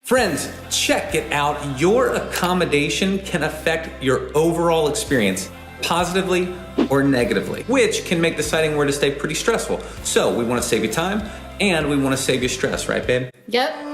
Friends, check it out. Your accommodation can affect your overall experience positively or negatively, which can make deciding where to stay pretty stressful. So we want to save you time and we want to save you stress, right, babe? Yep.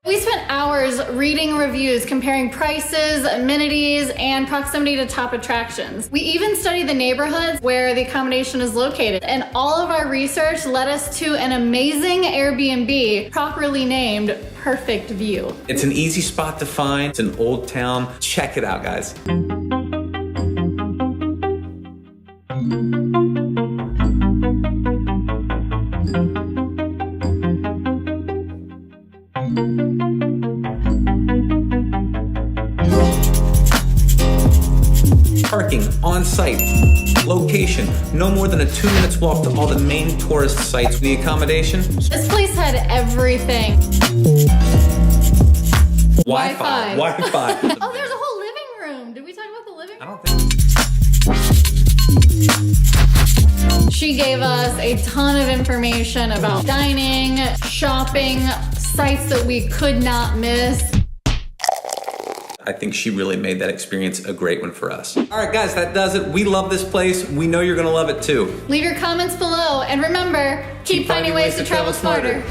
We spent hours reading reviews, comparing prices, amenities, and proximity to top attractions. We even studied the neighborhoods where the accommodation is located, and all of our research led us to an amazing Airbnb, properly named Perfect View. It's an easy spot to find. It's an old town. Check it out, guys. Parking on site, location, no more than a 2 minutes walk to all the main tourist sites. The accommodation. This place had everything. Wi-Fi. Oh, there's a whole living room. Did we talk about the living room? I don't think. She gave us a ton of information about dining, shopping, sites that we could not miss. I think she really made that experience a great one for us. All right, guys, that does it. We love this place. We know you're gonna love it too. Leave your comments below, and remember, keep finding ways to travel smarter.